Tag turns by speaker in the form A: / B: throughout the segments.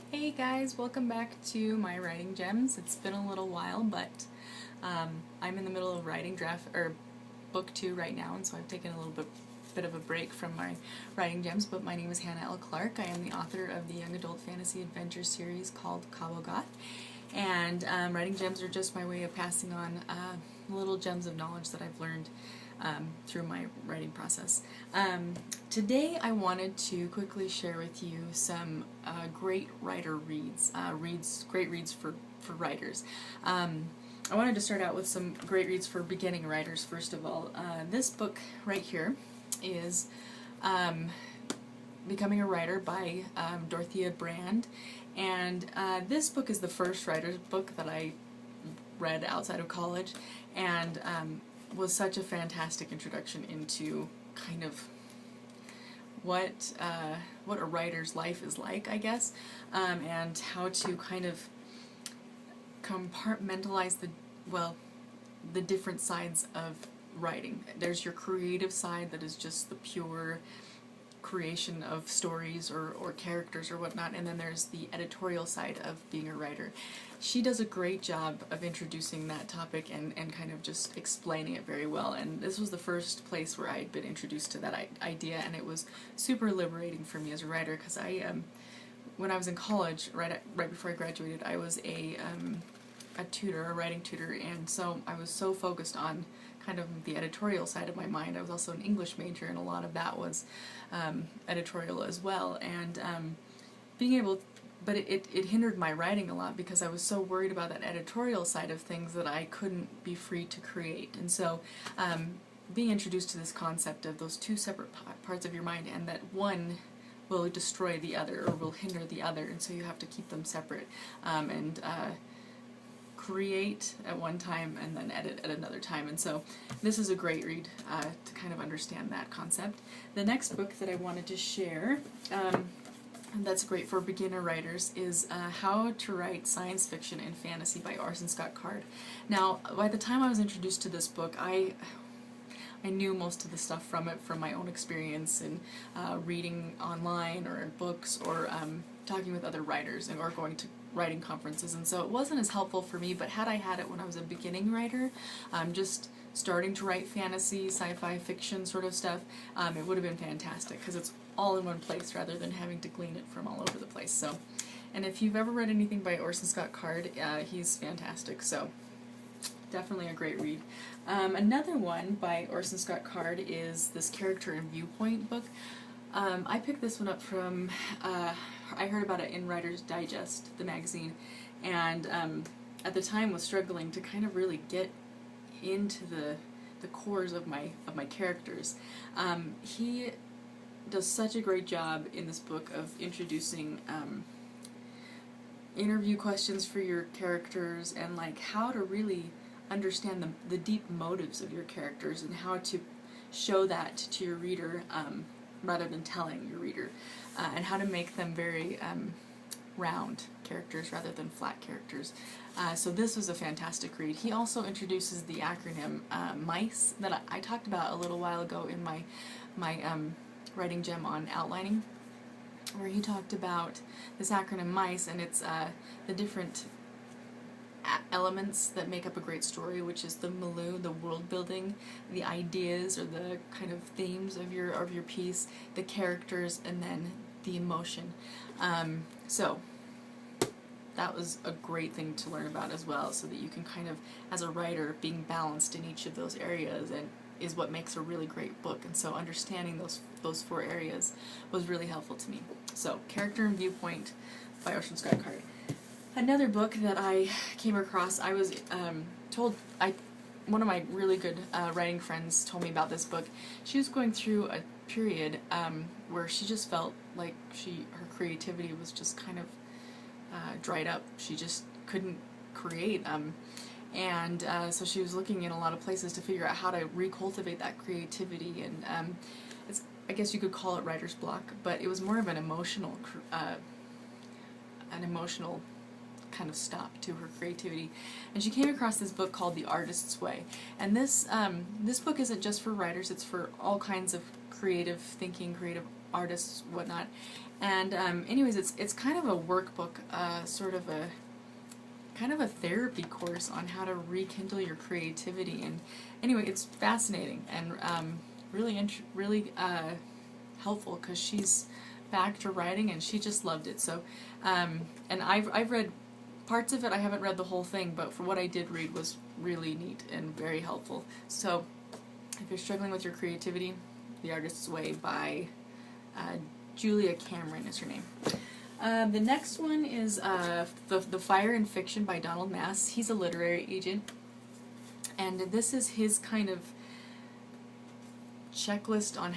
A: Hey guys, welcome back to my writing gems. It's been a little while, but I'm in the middle of writing book 2 right now, and so I've taken a little bit of a break from my writing gems. But my name is Hannah L. Clark. I am the author of the young adult fantasy adventure series called Cabo Goth, and writing gems are just my way of passing on little gems of knowledge that I've learned through my writing process. Today I wanted to quickly share with you some great writer reads, great reads for writers. I wanted to start out with some great reads for beginning writers first of all. This book right here is Becoming a Writer by Dorothea Brand, and this book is the first writer's book that I read outside of college, and was such a fantastic introduction into kind of what a writer's life is like, I guess, and how to kind of compartmentalize the different sides of writing. There's your creative side that is just the pure creation of stories or characters or whatnot, and then there's the editorial side of being a writer. She does a great job of introducing that topic and kind of just explaining it very well, and this was the first place where I had been introduced to that idea, and it was super liberating for me as a writer, because when I was in college, right before I graduated, I was a writing tutor, and so I was so focused on kind of the editorial side of my mind. I was also an English major, and a lot of that was editorial as well, and being able, but it hindered my writing a lot because I was so worried about that editorial side of things that I couldn't be free to create. And so being introduced to this concept of those two separate parts of your mind, and that one will destroy the other or will hinder the other, and so you have to keep them separate, and create at one time and then edit at another time. And so this is a great read to kind of understand that concept. The next book that I wanted to share, and that's great for beginner writers, is How to Write Science Fiction and Fantasy by Orson Scott Card. Now, by the time I was introduced to this book, I knew most of the stuff from it from my own experience in reading online or in books, or talking with other writers, or going to writing conferences, and so it wasn't as helpful for me. But had I had it when I was a beginning writer, just starting to write fantasy, sci-fi, fiction sort of stuff, it would have been fantastic, because it's all in one place rather than having to glean it from all over the place. So, and if you've ever read anything by Orson Scott Card, he's fantastic, so definitely a great read. Another one by Orson Scott Card is this Character in Viewpoint book. I picked this one up from, I heard about it in Writer's Digest, the magazine, and at the time was struggling to kind of really get into the cores of my characters. He does such a great job in this book of introducing interview questions for your characters, and like how to really understand the deep motives of your characters, and how to show that to your reader rather than telling your reader, and how to make them very round characters rather than flat characters. So this was a fantastic read. He also introduces the acronym MICE that I talked about a little while ago in my writing gem on outlining, where he talked about this acronym MICE, and it's the different elements that make up a great story, which is the milieu, the world building, the ideas or the kind of themes of your piece, the characters, and then the emotion. So that was a great thing to learn about as well, so that you can kind of, as a writer, being balanced in each of those areas and is what makes a really great book. And so understanding those 4 areas was really helpful to me. So Character and Viewpoint by Orson Scott Card. Another book that I came across, I was told, one of my really good writing friends told me about this book. She was going through a period where she just felt like her creativity was just kind of dried up. She just couldn't create, and so she was looking in a lot of places to figure out how to recultivate that creativity, and I guess you could call it writer's block, but it was more of an emotional kind of stop to her creativity. And she came across this book called The Artist's Way, and this book isn't just for writers, it's for all kinds of creative thinking, creative artists, whatnot. And anyways, it's kind of a workbook, sort of a kind of a therapy course on how to rekindle your creativity. And anyway, it's fascinating and really helpful, because she's back to writing and she just loved it. So and I've read parts of it. I haven't read the whole thing, but for what I did read was really neat and very helpful. So if you're struggling with your creativity, The Artist's Way by Julia Cameron is her name. The next one is the Fire in Fiction by Donald Mass. He's a literary agent, and this is his kind of checklist on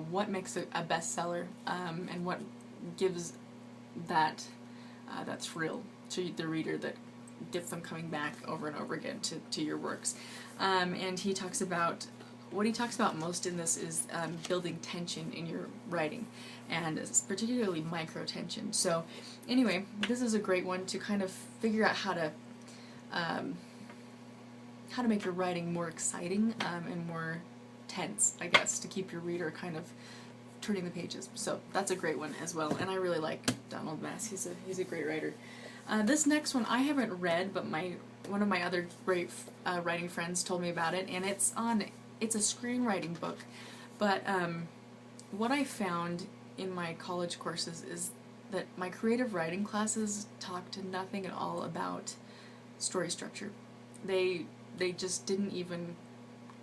A: what makes a bestseller, and what gives that thrill to the reader that gets them coming back over and over again to your works. And he talks about, what he talks about most in this is building tension in your writing, and it's particularly micro tension. So anyway, this is a great one to kind of figure out how to make your writing more exciting and more tense, I guess, to keep your reader kind of turning the pages. So that's a great one as well, and I really like Donald Mass. He's a great writer. This next one I haven't read, but one of my other great writing friends told me about it, and it's a screenwriting book. But what I found in my college courses is that my creative writing classes talked nothing at all about story structure. They just didn't even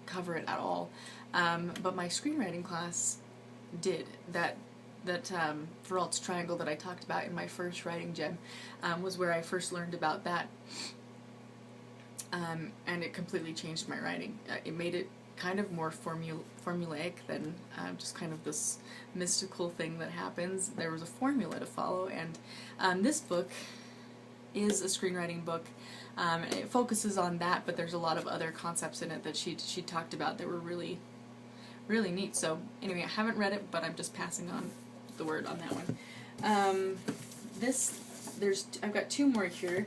A: cover it at all. But my screenwriting class did. That Perrault's triangle that I talked about in my first writing gem was where I first learned about that, and it completely changed my writing. It made it kind of more formulaic than just kind of this mystical thing that happens. There was a formula to follow, and this book is a screenwriting book. It focuses on that, but there's a lot of other concepts in it that she talked about that were really, really neat. So anyway, I haven't read it, but I'm just passing on the word on that one. I've got two more here.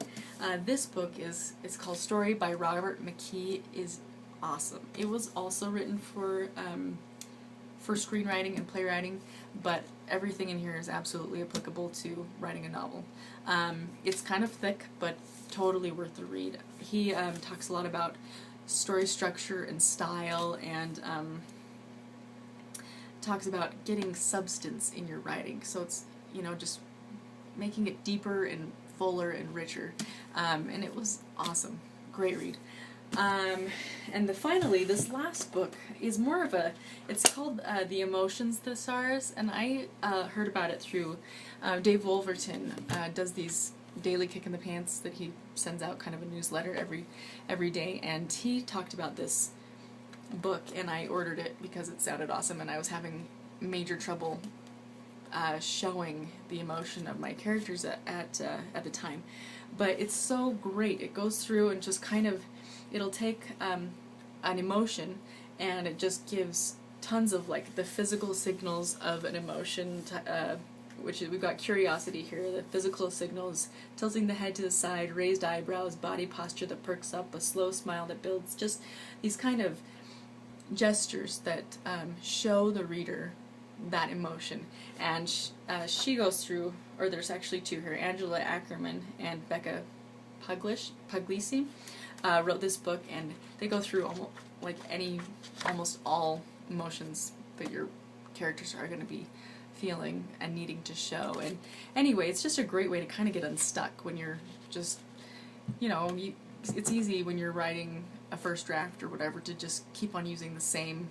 A: This book it's called Story by Robert McKee. Is awesome. It was also written for screenwriting and playwriting, but everything in here is absolutely applicable to writing a novel. It's kind of thick, but totally worth the read. He talks a lot about story structure and style, and talks about getting substance in your writing. So it's, just making it deeper and fuller and richer. And it was awesome. Great read. And finally, this last book is more of it's called The Emotions Thesaurus, and I heard about it through Dave Wolverton. Does these daily kick in the pants that he sends out, kind of a newsletter every day, and he talked about this book, and I ordered it because it sounded awesome, and I was having major trouble showing the emotion of my characters at the time. But it's so great. It goes through and just kind of, it'll take an emotion, and it just gives tons of like the physical signals of an emotion, which is, we've got curiosity here, the physical signals: tilting the head to the side, raised eyebrows, body posture that perks up, a slow smile that builds, just these kind of gestures that show the reader that emotion. And she goes through, or there's actually two here, Angela Ackerman and Becca Puglisi wrote this book, and they go through almost all emotions that your characters are going to be feeling and needing to show. And anyway, it's just a great way to kind of get unstuck when you're just, it's easy when you're writing a first draft or whatever to just keep on using the same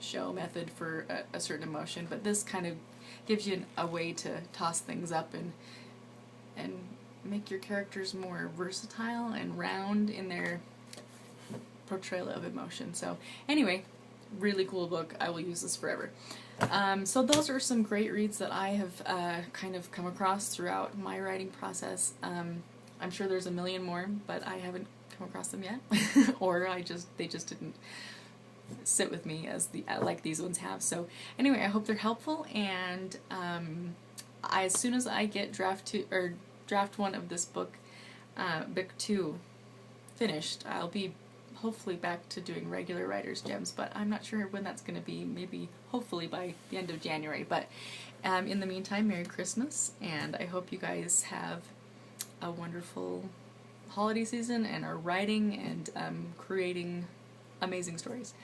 A: show method for a certain emotion, but this kind of gives you a way to toss things up and make your characters more versatile and round in their portrayal of emotion. So anyway, really cool book. I will use this forever. So those are some great reads that I have kind of come across throughout my writing process. I'm sure there's a million more, but I haven't come across them yet, or they just didn't sit with me like these ones have. So anyway, I hope they're helpful, and as soon as I get draft one of this book, book 2 finished, I'll be hopefully back to doing regular writer's gems, but I'm not sure when that's going to be. Maybe hopefully by the end of January. But in the meantime, Merry Christmas, and I hope you guys have a wonderful holiday season and are writing and creating amazing stories.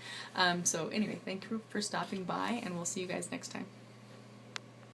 A: So anyway, thank you for stopping by, and we'll see you guys next time.